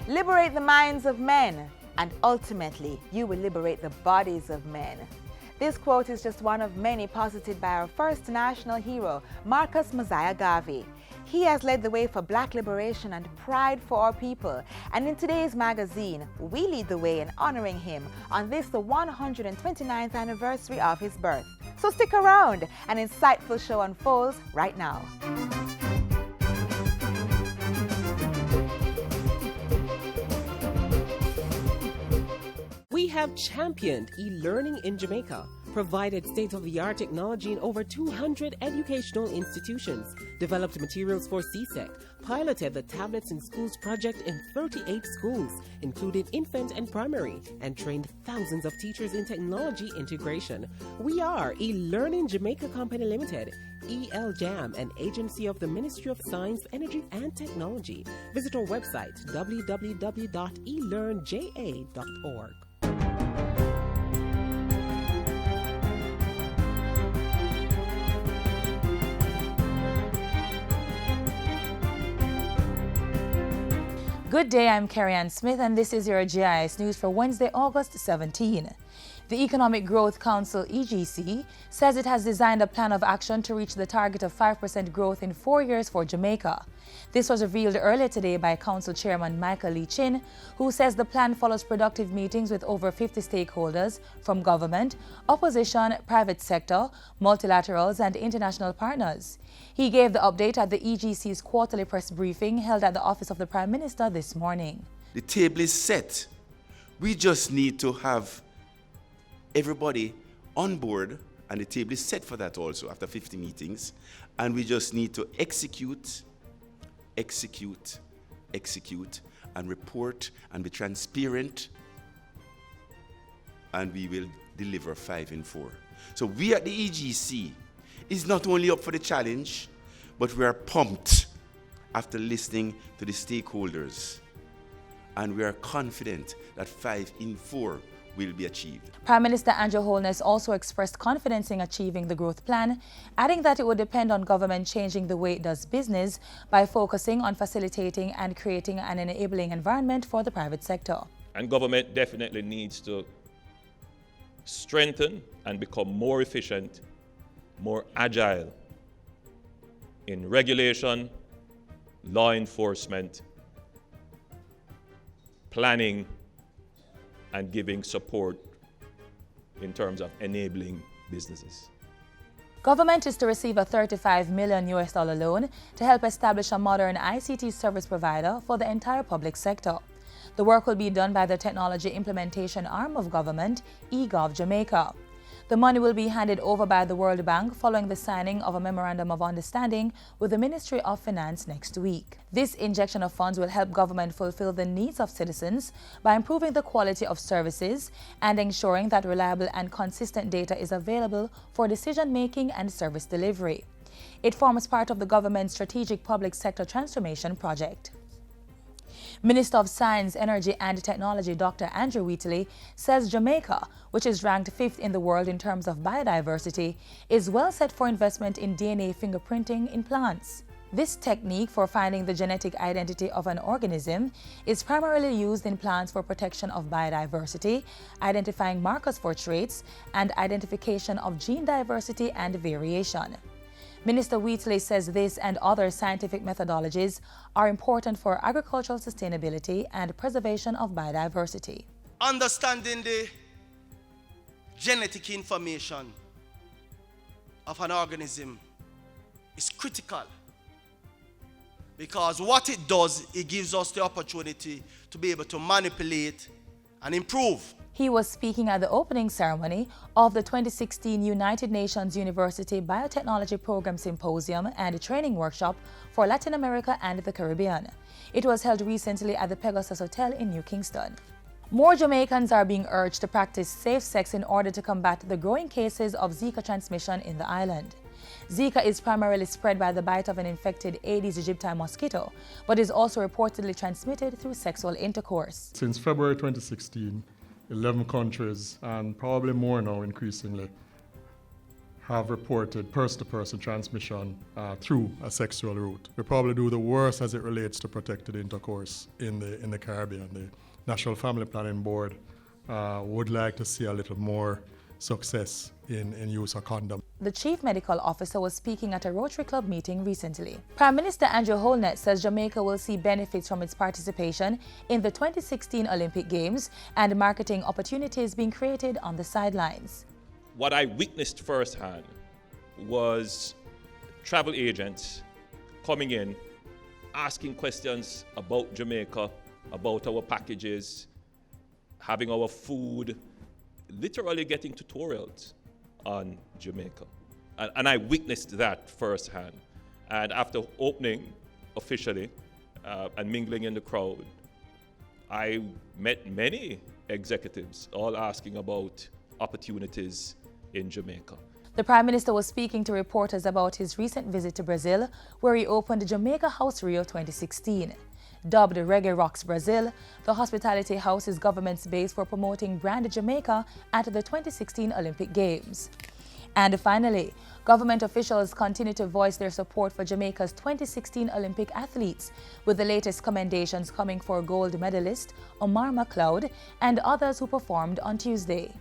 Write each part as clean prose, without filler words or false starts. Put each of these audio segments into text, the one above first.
Liberate the minds of men, and ultimately, you will liberate the bodies of men. This quote is just one of many posited by our first national hero, Marcus Mosiah Garvey. He has led the way for Black liberation and pride for our people. And in today's magazine, we lead the way in honoring him on this, the 129th anniversary of his birth. So stick around, an insightful show unfolds right now. We have championed e-learning in Jamaica, provided state-of-the-art technology in over 200 educational institutions, developed materials for CSEC, piloted the Tablets in Schools project in 38 schools, including infant and primary, and trained thousands of teachers in technology integration. We are e-Learning Jamaica Company Limited, ELJAM, an agency of the Ministry of Science, Energy and Technology. Visit our website, www.elearnja.org. Good day, I'm Carrie-Ann Smith, and this is your GIS News for Wednesday, August 17. The Economic Growth Council, EGC, says it has designed a plan of action to reach the target of 5% growth in 4 years for Jamaica. This was revealed earlier today by Council Chairman Michael Lee Chin, who says the plan follows productive meetings with over 50 stakeholders from government, opposition, private sector, multilaterals, and international partners. He gave the update at the EGC's quarterly press briefing held at the office of the Prime Minister this morning. The table is set. We just need to have everybody on board, and the table is set for that also after 50 meetings, and we just need to execute, and report and be transparent, and we will deliver 5 in 4. So we at the EGC is not only up for the challenge, but we are pumped after listening to the stakeholders, and we are confident that 5 in 4 will be achieved. Prime Minister Andrew Holness also expressed confidence in achieving the growth plan, adding that it would depend on government changing the way it does business by focusing on facilitating and creating an enabling environment for the private sector. And government definitely needs to strengthen and become more efficient, more agile in regulation, law enforcement, planning, and giving support in terms of enabling businesses. Government is to receive a $35 million loan to help establish a modern ICT service provider for the entire public sector. The work will be done by the Technology Implementation Arm of Government, eGov Jamaica. The money will be handed over by the World Bank following the signing of a Memorandum of Understanding with the Ministry of Finance next week. This injection of funds will help government fulfill the needs of citizens by improving the quality of services and ensuring that reliable and consistent data is available for decision-making and service delivery. It forms part of the government's strategic public sector transformation project. Minister of Science, Energy and Technology Dr. Andrew Wheatley says Jamaica, which is ranked 5th in the world in terms of biodiversity, is well set for investment in DNA fingerprinting in plants. This technique for finding the genetic identity of an organism is primarily used in plants for protection of biodiversity, identifying markers for traits, and identification of gene diversity and variation. Minister Wheatley says this and other scientific methodologies are important for agricultural sustainability and preservation of biodiversity. Understanding the genetic information of an organism is critical, because what it does, it gives us the opportunity to be able to manipulate and improve. He was speaking at the opening ceremony of the 2016 United Nations University Biotechnology Program Symposium and Training Workshop for Latin America and the Caribbean. It was held recently at the Pegasus Hotel in New Kingston. More Jamaicans are being urged to practice safe sex in order to combat the growing cases of Zika transmission in the island. Zika is primarily spread by the bite of an infected Aedes aegypti mosquito, but is also reportedly transmitted through sexual intercourse. Since February 2016, 11 countries, and probably more now increasingly, have reported person-to-person transmission through a sexual route. We probably do the worst as it relates to protected intercourse in the Caribbean. The National Family Planning Board would like to see a little more success in use of condom. The chief medical officer was speaking at a Rotary Club meeting recently. Prime Minister Andrew Holnett says Jamaica will see benefits from its participation in the 2016 Olympic Games and marketing opportunities being created on the sidelines. What I witnessed firsthand was travel agents coming in, asking questions about Jamaica, about our packages, having our food, literally getting tutorials on Jamaica. And I witnessed that firsthand. And after opening officially and mingling in the crowd, I met many executives all asking about opportunities in Jamaica. The Prime Minister was speaking to reporters about his recent visit to Brazil, where he opened the Jamaica House Rio 2016. Dubbed Reggae Rocks Brazil, the hospitality house is government's base for promoting brand Jamaica at the 2016 Olympic Games. And finally, government officials continue to voice their support for Jamaica's 2016 Olympic athletes, with the latest commendations coming for gold medalist Omar McLeod and others who performed on Tuesday.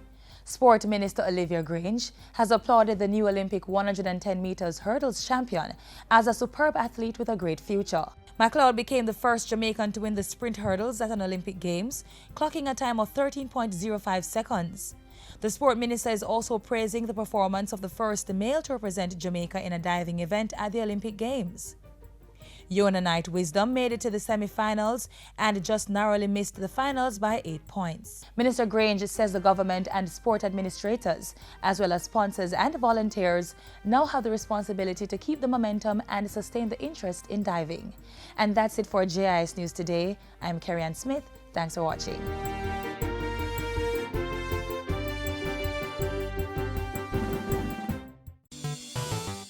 Sport Minister Olivia Grange has applauded the new Olympic 110 meters hurdles champion as a superb athlete with a great future. McLeod became the first Jamaican to win the sprint hurdles at an Olympic Games, clocking a time of 13.05 seconds. The sport minister is also praising the performance of the first male to represent Jamaica in a diving event at the Olympic Games. Yona Knight Wisdom made it to the semi-finals and just narrowly missed the finals by 8 points. Minister Grange says the government and sport administrators, as well as sponsors and volunteers, now have the responsibility to keep the momentum and sustain the interest in diving. And that's it for JIS News Today. I'm Carrie-Ann Smith. Thanks for watching.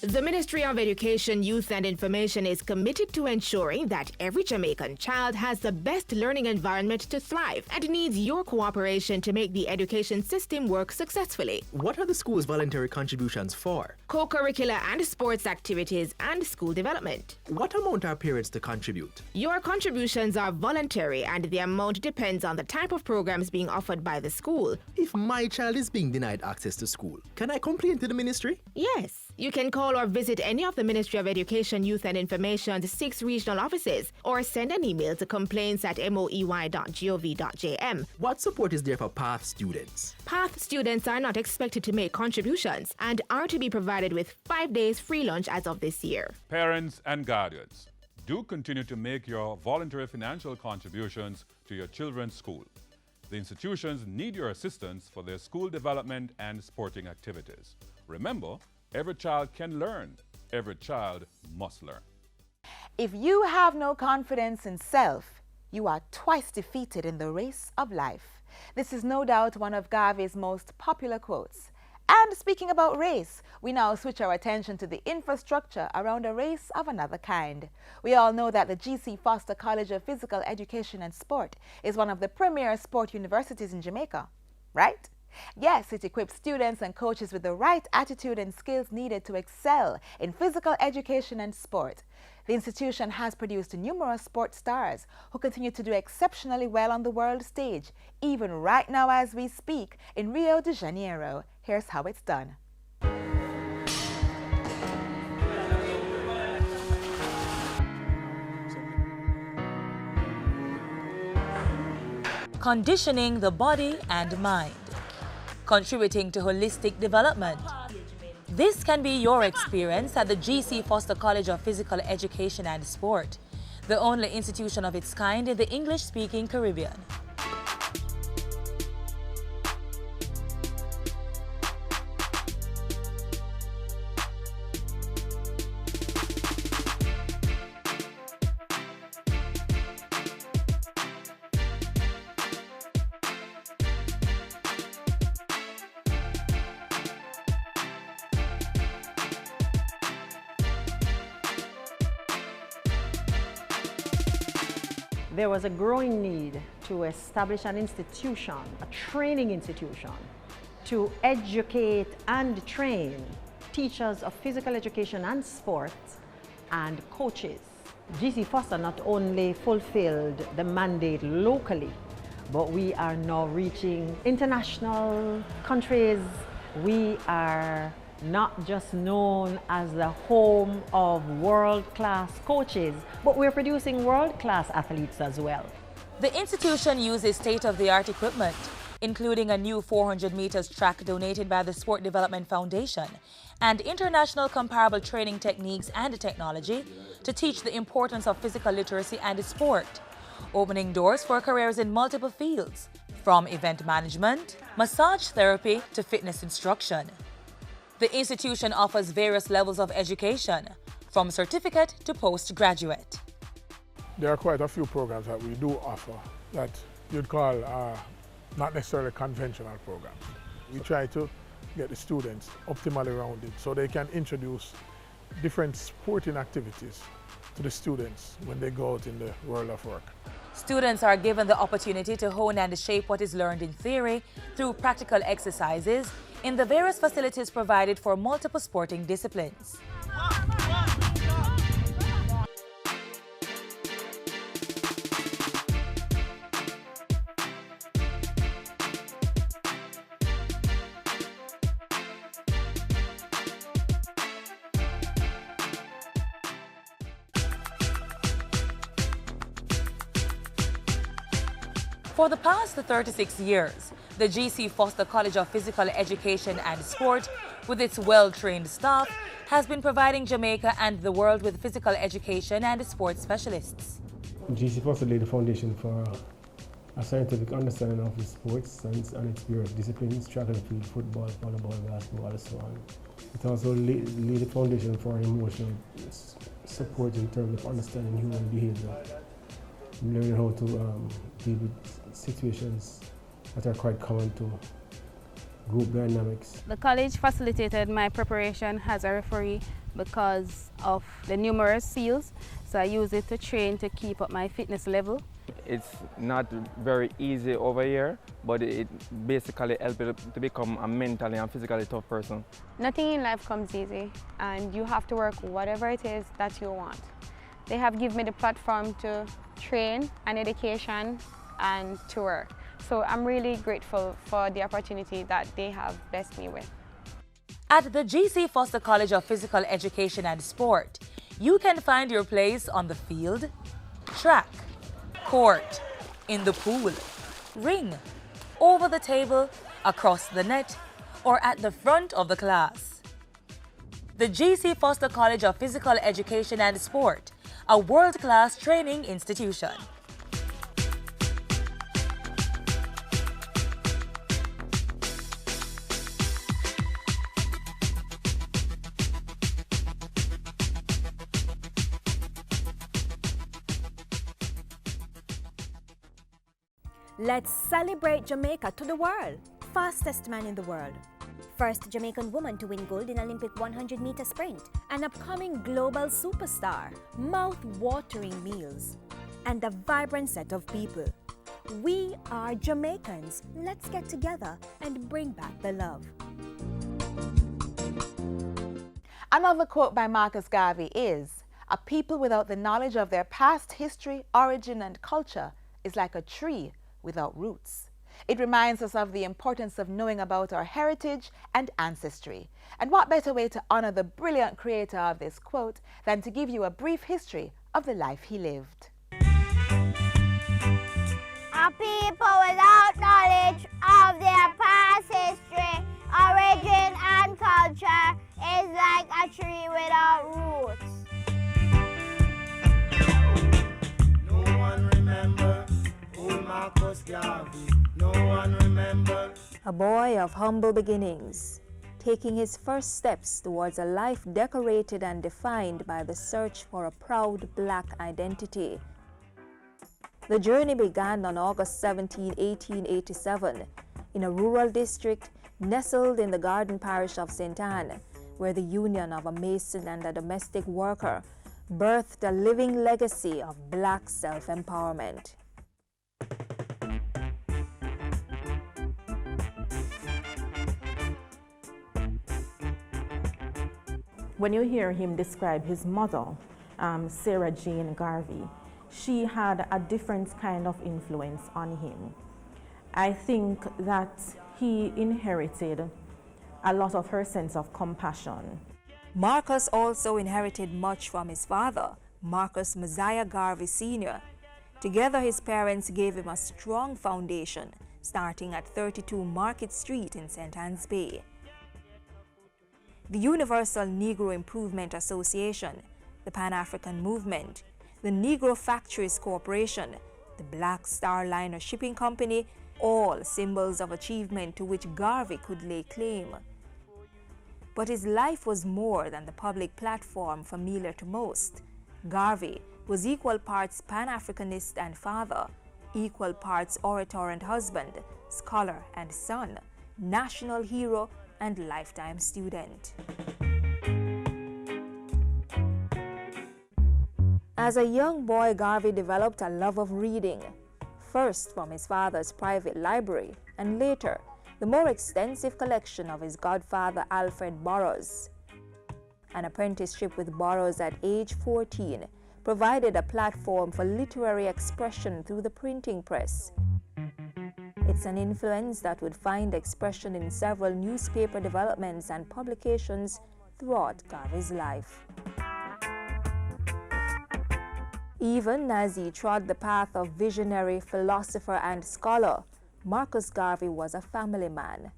The Ministry of Education, Youth and Information is committed to ensuring that every Jamaican child has the best learning environment to thrive and needs your cooperation to make the education system work successfully. What are the school's voluntary contributions for? Co-curricular and sports activities and school development. What amount are parents to contribute? Your contributions are voluntary and the amount depends on the type of programs being offered by the school. If my child is being denied access to school, can I complain to the ministry? Yes. You can call or visit any of the Ministry of Education, Youth and Information's 6 regional offices or send an email to complaints@moey.gov.jm. What support is there for PATH students? PATH students are not expected to make contributions and are to be provided with 5 days free lunch as of this year. Parents and guardians, do continue to make your voluntary financial contributions to your children's school. The institutions need your assistance for their school development and sporting activities. Remember, every child can learn. Every child must learn. If you have no confidence in self, you are twice defeated in the race of life. This is no doubt one of Garvey's most popular quotes. And speaking about race, we now switch our attention to the infrastructure around a race of another kind. We all know that the G.C. Foster College of Physical Education and Sport is one of the premier sport universities in Jamaica, right? Yes, it equips students and coaches with the right attitude and skills needed to excel in physical education and sport. The institution has produced numerous sport stars who continue to do exceptionally well on the world stage, even right now as we speak in Rio de Janeiro. Here's how it's done. Conditioning the body and mind. Contributing to holistic development. This can be your experience at the G.C. Foster College of Physical Education and Sport, the only institution of its kind in the English-speaking Caribbean. there was a growing need to establish an institution, a training institution, to educate and train teachers of physical education and sports and coaches. GC Foster not only fulfilled the mandate locally, but we are now reaching international countries. We are not just known as the home of world-class coaches, but we're producing world-class athletes as well. The institution uses state-of-the-art equipment, including a new 400 meters track donated by the Sport Development Foundation, and international comparable training techniques and technology to teach the importance of physical literacy and sport, opening doors for careers in multiple fields, from event management, massage therapy to fitness instruction. The institution offers various levels of education, from certificate to postgraduate. There are quite a few programs that we do offer that you'd call not necessarily conventional programs. We try to get the students optimally rounded so they can introduce different sporting activities to the students when they go out in the world of work. Students are given the opportunity to hone and shape what is learned in theory through practical exercises in the various facilities provided for multiple sporting disciplines. For the past 36 years, the GC Foster College of Physical Education and Sport, with its well-trained staff, has been providing Jamaica and the world with physical education and sports specialists. GC Foster laid the foundation for a scientific understanding of the sports, science and its various disciplines, track and field, football, volleyball, basketball, and so on. It also laid the foundation for emotional support in terms of understanding human behavior, learning how to deal with situations that are quite common to group dynamics. The college facilitated my preparation as a referee because of the numerous fields, so I use it to train to keep up my fitness level. It's not very easy over here, but it basically helps you to become a mentally and physically tough person. Nothing in life comes easy, and you have to work whatever it is that you want. They have given me the platform to train and education and to work. So I'm really grateful for the opportunity that they have blessed me with. At the GC Foster College of Physical Education and Sport, you can find your place on the field, track, court, in the pool, ring, over the table, across the net, or at the front of the class. The GC Foster College of Physical Education and Sport, a world-class training institution. Let's celebrate Jamaica to the world. Fastest man in the world. First Jamaican woman to win gold in Olympic 100-meter sprint. An upcoming global superstar. Mouth-watering meals. And a vibrant set of people. We are Jamaicans. Let's get together and bring back the love. Another quote by Marcus Garvey is, "A people without the knowledge of their past history, origin, and culture is like a tree without roots." It reminds us of the importance of knowing about our heritage and ancestry. And what better way to honor the brilliant creator of this quote than to give you a brief history of the life he lived. A people without knowledge of their past history, origin, and culture is like a tree without roots. No one remember old Marcus Garvey. No one remember. A boy of humble beginnings, taking his first steps towards a life decorated and defined by the search for a proud black identity. The journey began on August 17, 1887, in a rural district nestled in the Garden parish of St. Anne, where the union of a mason and a domestic worker birthed a living legacy of black self-empowerment. When you hear him describe his mother, Sarah Jane Garvey, she had a different kind of influence on him. I think that he inherited a lot of her sense of compassion. Marcus also inherited much from his father, Marcus Mosiah Garvey Sr. Together, his parents gave him a strong foundation, starting at 32 Market Street in St. Anne's Bay. The Universal Negro Improvement Association, the Pan-African Movement, the Negro Factories Corporation, the Black Star Liner Shipping Company, all symbols of achievement to which Garvey could lay claim. But his life was more than the public platform familiar to most. Garvey was equal parts Pan-Africanist and father, equal parts orator and husband, scholar and son, national hero and lifetime student. As a young boy, Garvey developed a love of reading, first from his father's private library and later the more extensive collection of his godfather Alfred Burroughs. An apprenticeship with Burroughs at age 14 provided a platform for literary expression through the printing press. It's an influence that would find expression in several newspaper developments and publications throughout Garvey's life. Even as he trod the path of visionary, philosopher, and scholar, Marcus Garvey was a family man.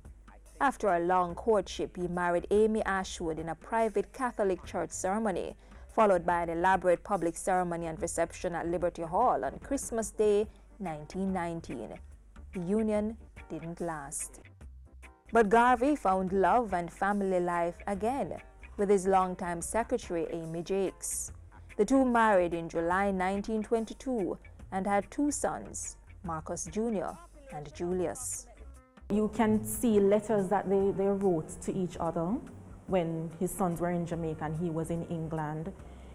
After a long courtship, he married Amy Ashwood in a private Catholic church ceremony, followed by an elaborate public ceremony and reception at Liberty Hall on Christmas Day, 1919. The union didn't last. But Garvey found love and family life again with his longtime secretary, Amy Jakes. The two married in July 1922 and had two sons, Marcus Jr. and Julius. You can see letters that they wrote to each other when his sons were in Jamaica and he was in England.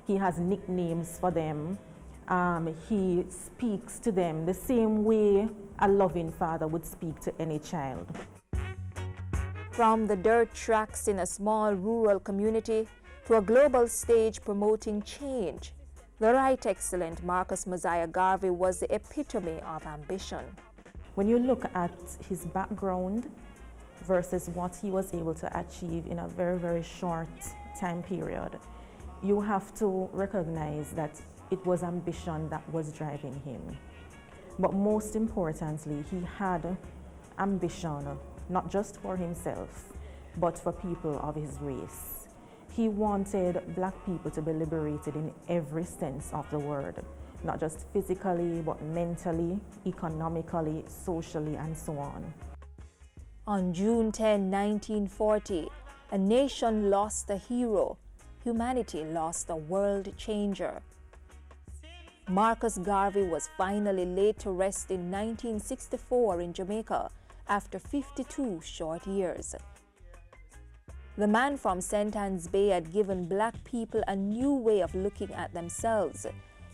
He has nicknames for them. He speaks to them the same way a loving father would speak to any child. From the dirt tracks in a small rural community to a global stage promoting change, the Right Excellent Marcus Mosiah Garvey was the epitome of ambition. When you look at his background versus what he was able to achieve in a very, very short time period, you have to recognize that it was ambition that was driving him. But most importantly, he had ambition not just for himself, but for people of his race. He wanted black people to be liberated in every sense of the word, not just physically, but mentally, economically, socially, and so on. On June 10, 1940, a nation lost a hero. Humanity lost a world changer. Marcus Garvey was finally laid to rest in 1964 in Jamaica after 52 short years. The man from St. Anne's Bay had given black people a new way of looking at themselves.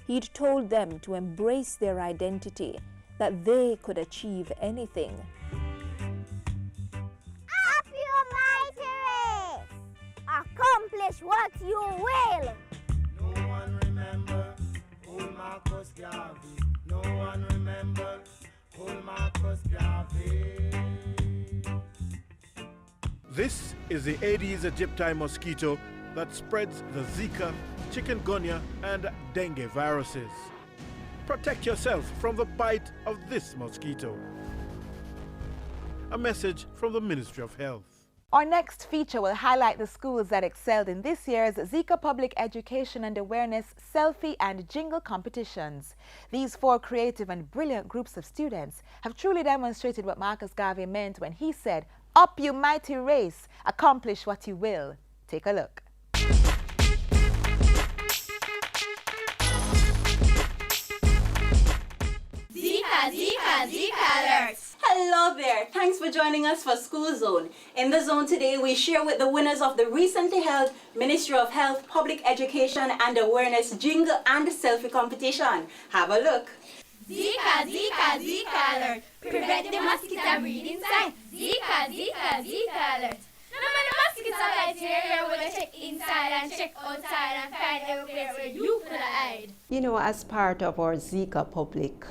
He'd told them to embrace their identity, that they could achieve anything. Up your mighty race! Accomplish what you will! No one remember old Marcus Garvey. No one remember old Marcus Garvey. This is the Aedes aegypti mosquito that spreads the Zika, chikungunya, and dengue viruses. Protect yourself from the bite of this mosquito. A message from the Ministry of Health. Our next feature will highlight the schools that excelled in this year's Zika Public Education and Awareness Selfie and Jingle competitions. These four creative and brilliant groups of students have truly demonstrated what Marcus Garvey meant when he said, "Up you mighty race, accomplish what you will." Take a look. Zika, Zika, Zika alerts! Hello there! there, thanks for joining us for School Zone. In the zone today, we share with the winners of the recently held Ministry of Health, Public Education and Awareness Jingle and Selfie competition. Have a look. Zika, Zika, Zika alert. Prevent the mosquito breeding site. Zika, Zika, Zika alert. No matter mosquito bites here, we're gonna check inside and check outside and find every place where you could hide. You know, as part of our Zika public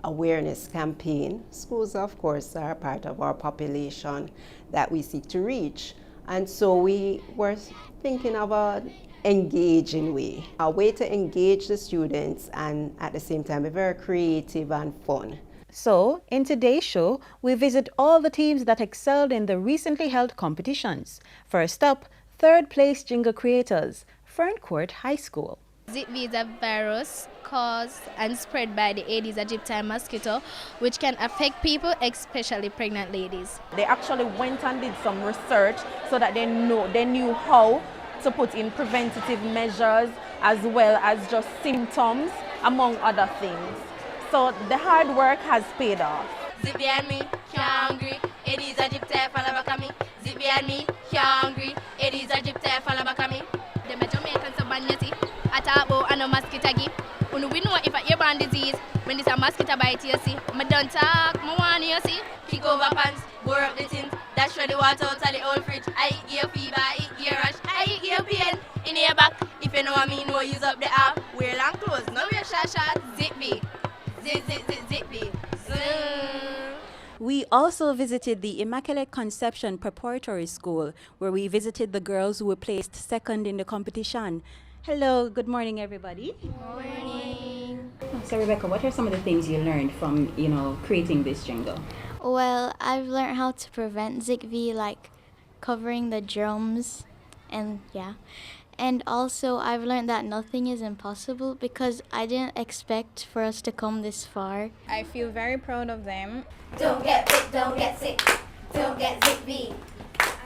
awareness campaign, schools of course are part of our population that we seek to reach. And so we were thinking of an engaging way, a way to engage the students and at the same time be very creative and fun. So, in today's show, we visit all the teams that excelled in the recently held competitions. First up, third place jingle creators, Ferncourt High School. Zika is a virus caused and spread by the Aedes aegypti mosquito, which can affect people, especially pregnant ladies. They actually went and did some research so that they knew how to put in preventative measures as well as just symptoms, among other things. So the hard work has paid off. Zika and me, hungry, Aedes aegypti falabakami. Zika and me, hungry, Aedes aegypti falabakami. The Jamaicans are banyati, atabo and a mosquito gi. When we know if a airborne disease, when it's a mosquito bite, you see, I don't talk, I want you see. Kick over pants, bore up the tins, dash for the water out of the old fridge. I eat ear fever, I eat ear rash, I eat ear pain in your back. If you know what I mean, no use up the app. Wear long clothes, no wear short. Zip me, zip, zip, zip, zip me. We also visited the Immaculate Conception Preparatory School, where we visited the girls who were placed second in the competition. Hello, good morning, everybody. Good morning. So, Rebecca, what are some of the things you learned from, creating this jingle? Well, I've learned how to prevent Zika, like covering the drums, and yeah. And also, I've learned that nothing is impossible because I didn't expect for us to come this far. I feel very proud of them. Don't get sick, don't get sick, don't get Zika.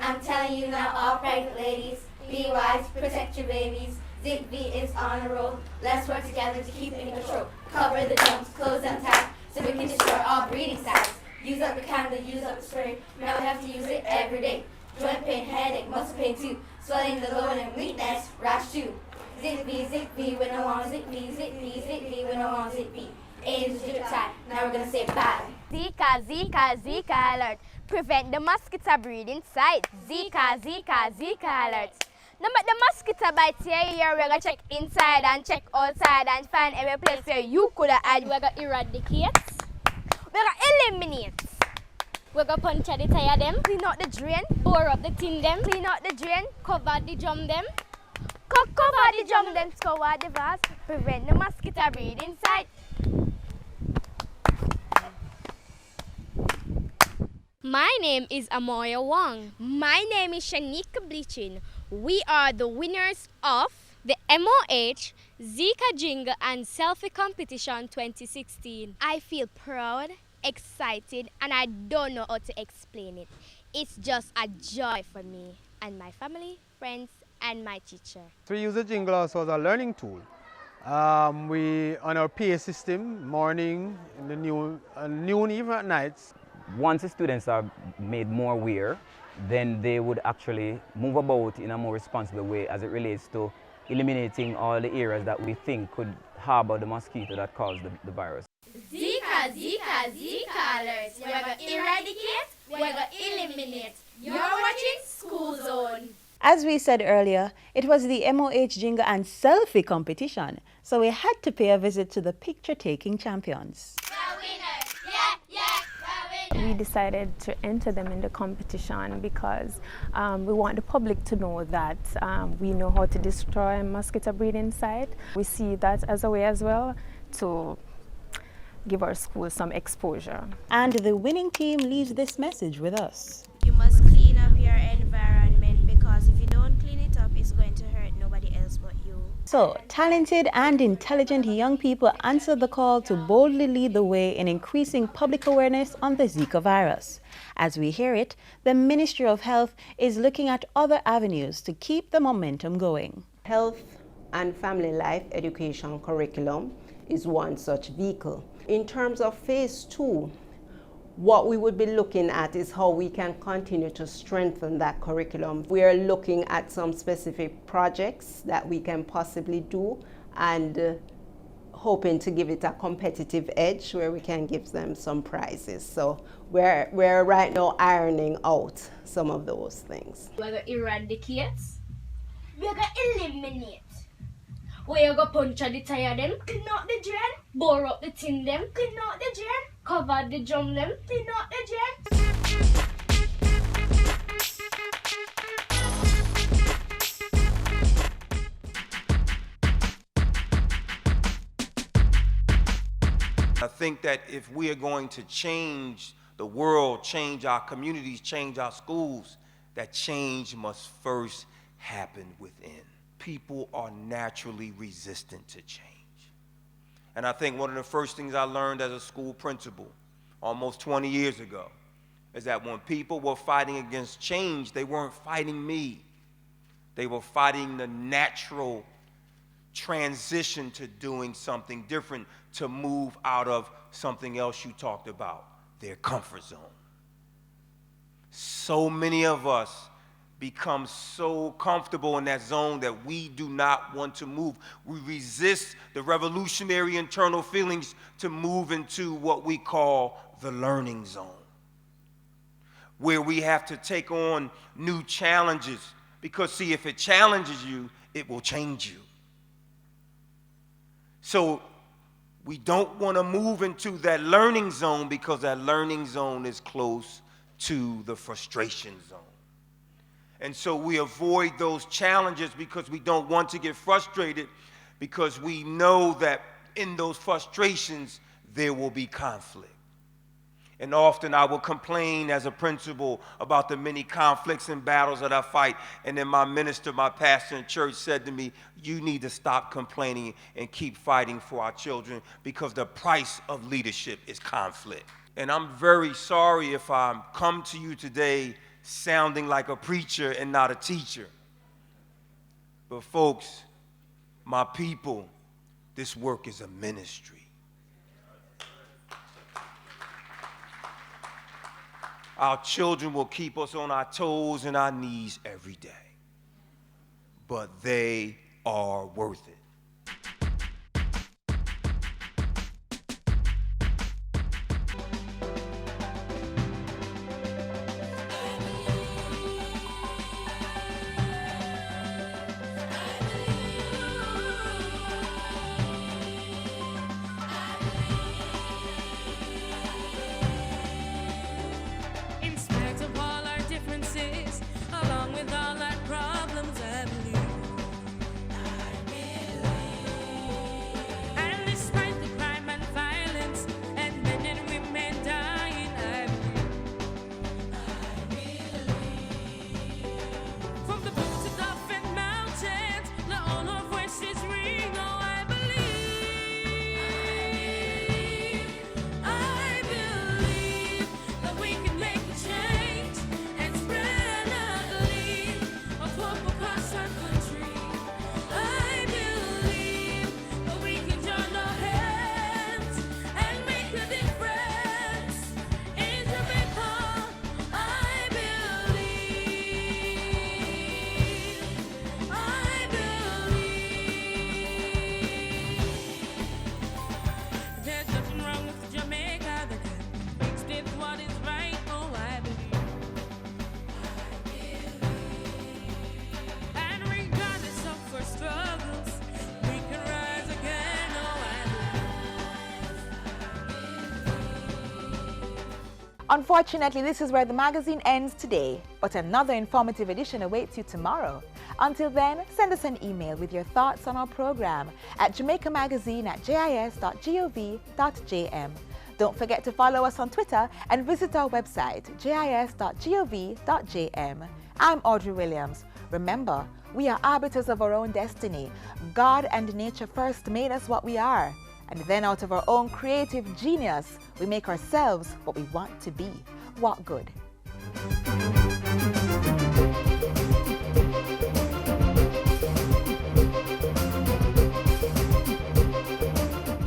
I'm telling you now, all pregnant ladies, be wise, protect your babies. Zika is on a roll. Let's work together to keep it in control. Cover the drums, close them tight, so we can destroy all breeding sites. Use up the candle, use up the spray. Now we have to use it every day. Joint pain, headache, muscle pain too. Swelling the lower and weakness, rash too. Zika, we no want Zika, we no want Zika. Aedes aegypti, now we're gonna say bye. Zika, Zika, Zika alert. Prevent the mosquito breeding site. Zika, Zika, Zika alert. No matter the mosquito bites here, we're gonna check inside and check outside and find every place where you could have had. We're gonna eradicate. We're gonna eliminate. We're gonna puncture the tire them, clean out the drain, bore up the tin them, clean out the drain, cover the drum them. Cover the drum them, scour the vase, prevent the mosquito breeding site. My name is Amoya Wong. My name is Shanika Bleachin. We are the winners of the MOH Zika Jingle and Selfie Competition 2016. I feel proud, excited, and I don't know how to explain it. It's just a joy for me and my family, friends, and my teacher. We use the jingle also as a learning tool. We, on our PA system, morning, in the noon, even at nights. Once the students are made more aware, then they would actually move about in a more responsible way as it relates to eliminating all the areas that we think could harbor the mosquito that caused the virus. Zika, Zika, Zika alert. We're going to eradicate, we're going to eliminate. You're watching School Zone. As we said earlier, it was the MOH Jingle and Selfie competition, so we had to pay a visit to the picture-taking champions. We decided to enter them in the competition because we want the public to know that we know how to destroy mosquito breeding site. We see that as a way as well to give our school some exposure. And the winning team leaves this message with us. You must clean up your environment because if you don't clean it up, it's going to hurt nobody else but you. So, talented and intelligent young people answered the call to boldly lead the way in increasing public awareness on the Zika virus. As we hear it, the Ministry of Health is looking at other avenues to keep the momentum going. Health and family life education curriculum is one such vehicle. In terms of phase 2, what we would be looking at is how we can continue to strengthen that curriculum. We are looking at some specific projects that we can possibly do and hoping to give it a competitive edge where we can give them some prizes. So we're right now ironing out some of those things. We're going to eradicate. We're going to eliminate. We're going to punch the tire them, clean out the drain, bore up the tin them, clean out the drain, cover the drum them, clean out the drain. I think that if we are going to change the world, change our communities, change our schools, that change must first happen within. People are naturally resistant to change. And I think one of the first things I learned as a school principal almost 20 years ago is that when people were fighting against change, they weren't fighting me. They were fighting the natural transition to doing something different, to move out of something else you talked about, their comfort zone. So many of us become so comfortable in that zone that we do not want to move. We resist the revolutionary internal feelings to move into what we call the learning zone, where we have to take on new challenges, because see, if it challenges you, it will change you. So we don't want to move into that learning zone because that learning zone is close to the frustration zone. And so we avoid those challenges because we don't want to get frustrated, because we know that in those frustrations there will be conflict. And often I will complain as a principal about the many conflicts and battles that I fight. And then my minister, my pastor in church said to me, you need to stop complaining and keep fighting for our children, because the price of leadership is conflict. And I'm very sorry if I come to you today sounding like a preacher and not a teacher. But folks, my people, this work is a ministry. Our children will keep us on our toes and our knees every day, but they are worth it. Unfortunately, this is where the magazine ends today, but another informative edition awaits you tomorrow. Until then, send us an email with your thoughts on our program at jamaicamagazine@jis.gov.jm. Don't forget to follow us on Twitter and visit our website, jis.gov.jm. I'm Audrey Williams. Remember, we are arbiters of our own destiny. God and nature first made us what we are. And then out of our own creative genius, we make ourselves what we want to be. What good?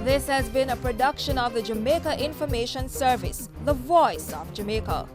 This This has been a production of the Jamaica Information Service, the voice of Jamaica.